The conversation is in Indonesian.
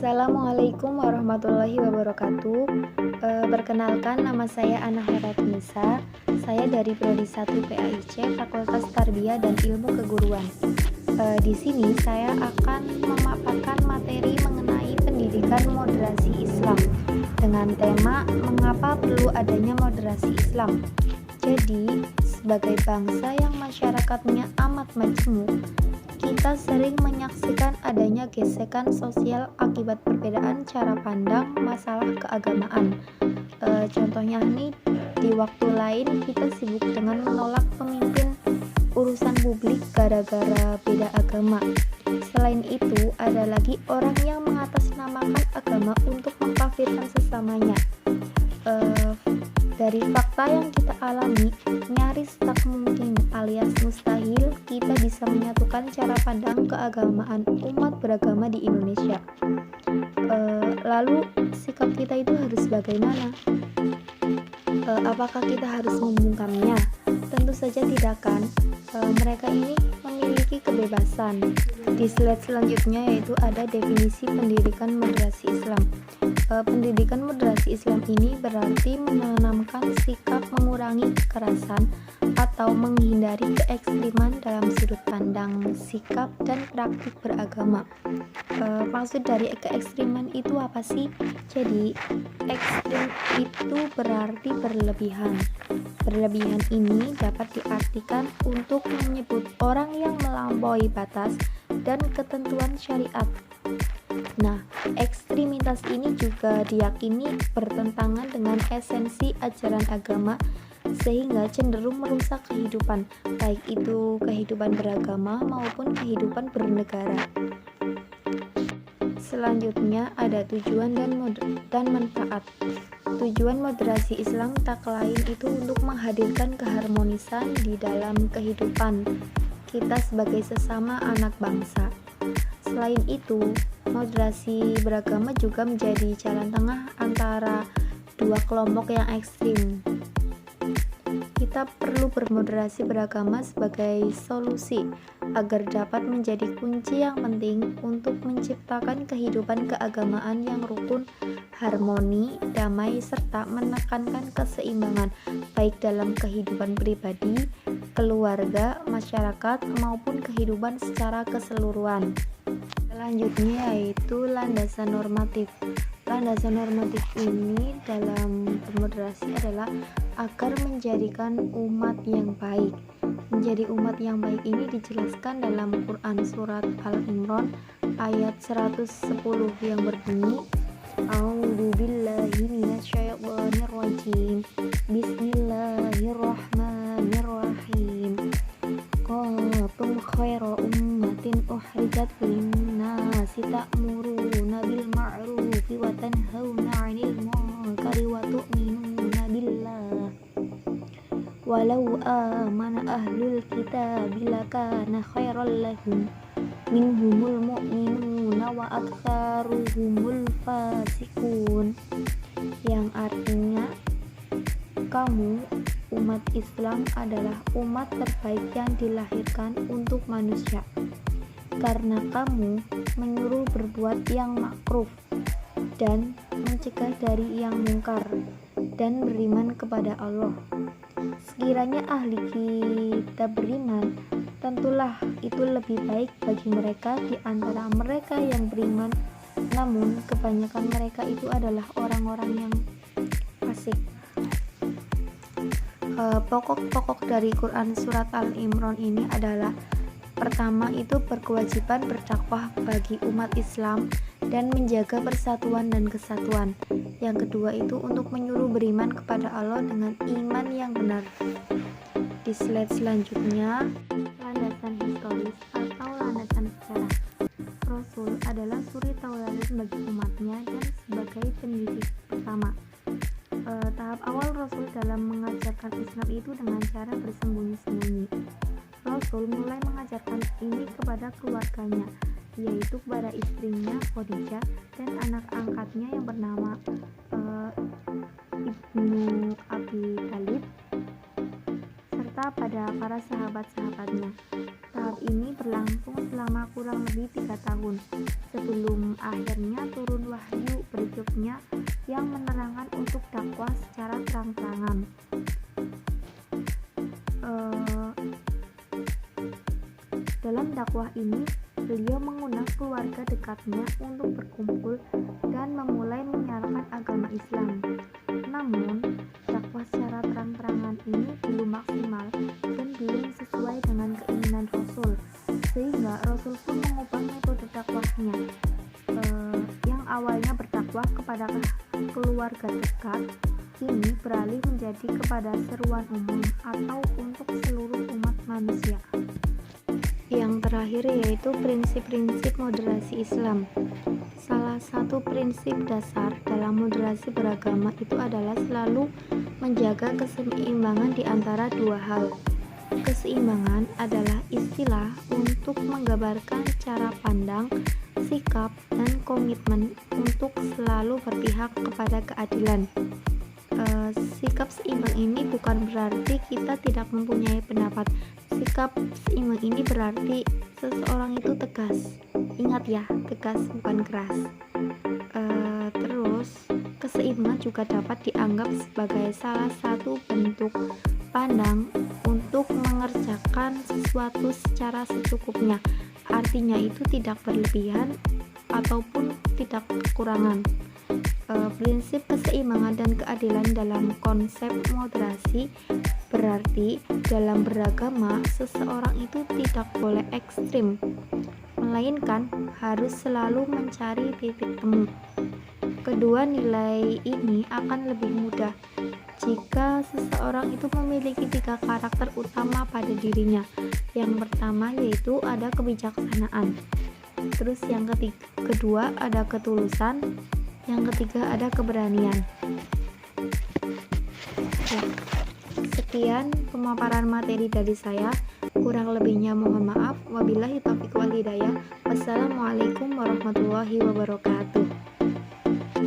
Assalamualaikum warahmatullahi wabarakatuh. Perkenalkan, nama saya Ana Heratnisa. Saya dari Prodi 1 PAIC Fakultas Tarbiyah dan Ilmu Keguruan. Di sini saya akan memaparkan materi mengenai pendidikan moderasi Islam dengan tema mengapa perlu adanya moderasi Islam. Jadi, sebagai bangsa yang masyarakatnya amat majemuk, kita sering menyaksikan adanya gesekan sosial akibat perbedaan cara pandang masalah keagamaan. Contohnya nih, di waktu lain kita sibuk dengan menolak pemimpin urusan publik gara-gara beda agama. Selain itu, ada lagi orang yang mengatasnamakan agama untuk mengkafirkan sesamanya. Dari fakta yang kita alami, nyaris tak mungkin alias mustahil kita bisa menyatukan cara pandang keagamaan umat beragama di Indonesia. Lalu sikap kita itu harus bagaimana? Apakah kita harus membungkamnya? Tentu saja tidak kan. Mereka ini memiliki kebebasan. Di slide selanjutnya yaitu ada definisi pendidikan moderasi Islam. Pendidikan moderasi Islam ini berarti menanamkan sikap mengurangi kekerasan atau menghindari keekstriman dalam sudut pandang, sikap, dan praktik beragama. Maksud dari keekstriman itu apa sih? Jadi, ekstrim itu berarti berlebihan. Berlebihan ini dapat diartikan untuk menyebut orang yang melampaui batas dan ketentuan syariat. Nah, ekstremitas ini juga diyakini bertentangan dengan esensi ajaran agama sehingga cenderung merusak kehidupan, baik itu kehidupan beragama maupun kehidupan bernegara. Selanjutnya ada tujuan dan manfaat. Tujuan moderasi Islam tak lain itu untuk menghadirkan keharmonisan di dalam kehidupan kita sebagai sesama anak bangsa. Selain itu, moderasi beragama juga menjadi jalan tengah antara dua kelompok yang ekstrim. Kita perlu bermoderasi beragama sebagai solusi agar dapat menjadi kunci yang penting untuk menciptakan kehidupan keagamaan yang rukun, harmoni, damai, serta menekankan keseimbangan baik dalam kehidupan pribadi, keluarga, masyarakat, maupun kehidupan secara keseluruhan. Selanjutnya yaitu landasan normatif. Landasan normatif ini dalam bermoderasi adalah agar menjadikan umat yang baik. Menjadi umat yang baik ini dijelaskan dalam Quran surat Al-Imran ayat 110 yang berbunyi A'udzu billahi minasyaitonir rajim. Bismillahirrahmanirrahim. Kuntum khaira ummatin ukhrijat lin-nasi ta'muruna bil ma'rufi wa tanhauna 'anil munkari wa tu'minuna billah. Walau amana ahlul kitabi lakana khairal lahum minhumul mu'minuna wa aktsaruhumul fasiqun. Yang artinya, kamu umat Islam adalah umat terbaik yang dilahirkan untuk manusia, karena kamu menyuruh berbuat yang makruf dan mencegah dari yang mungkar dan beriman kepada Allah. Sekiranya ahli kitab beriman, tentulah itu lebih baik bagi mereka di antara mereka yang beriman, namun kebanyakan mereka itu adalah orang-orang yang fasik. Pokok-pokok dari Quran surat Al-Imran ini adalah: pertama itu berkewajiban berdakwah bagi umat Islam dan menjaga persatuan dan kesatuan. Yang kedua itu untuk menyuruh beriman kepada Allah dengan iman yang benar. Di slide selanjutnya, landasan historis atau landasan sejarah. Rasul adalah suri tauladan bagi umatnya dan sebagai pendidik pertama. Tahap awal Rasul dalam mengajarkan Islam itu dengan cara bersembunyi-sembunyi. Rasul mulai mengajarkan ini kepada keluarganya, yaitu kepada istrinya Khadijah dan anak angkatnya yang bernama Ibnu Abi Thalib, serta pada para sahabat-sahabatnya. Tahap ini berlangsung selama kurang lebih 3 tahun sebelum akhirnya turun wahyu berikutnya yang menerangkan untuk dakwah secara terang-terangan. Dalam dakwah ini, beliau mengundang keluarga dekatnya untuk berkumpul dan memulai menyiarkan agama Islam. Namun, dakwah secara terang-terangan ini belum maksimal dan belum sesuai dengan keinginan Rasul, sehingga Rasul pun mengubah metode dakwahnya. Yang awalnya berdakwah kepada keluarga dekat, ini beralih menjadi kepada seruan umum atau untuk seluruh umat manusia. Yang terakhir yaitu prinsip-prinsip moderasi Islam. Salah satu prinsip dasar dalam moderasi beragama itu adalah selalu menjaga keseimbangan di antara dua hal. Keseimbangan adalah istilah untuk menggambarkan cara pandang, sikap, dan komitmen untuk selalu berpihak kepada keadilan. Sikap seimbang ini bukan berarti kita tidak mempunyai pendapat. Sikap seimbang ini berarti seseorang itu tegas. Ingat ya, tegas bukan keras. Terus keseimbangan juga dapat dianggap sebagai salah satu bentuk pandang untuk mengerjakan sesuatu secara secukupnya. Artinya itu tidak berlebihan ataupun tidak kekurangan. Prinsip keseimbangan dan keadilan dalam konsep moderasi berarti dalam beragama seseorang itu tidak boleh ekstrim, melainkan harus selalu mencari titik temu. Kedua nilai ini akan lebih mudah jika seseorang itu memiliki 3 karakter utama pada dirinya. Yang pertama yaitu ada kebijaksanaan, terus yang kedua ada ketulusan, yang ketiga ada keberanian. Sekian pemaparan materi dari saya. Kurang lebihnya mohon maaf. Wabillahi taufiq wal hidayah. Wassalamualaikum warahmatullahi wabarakatuh.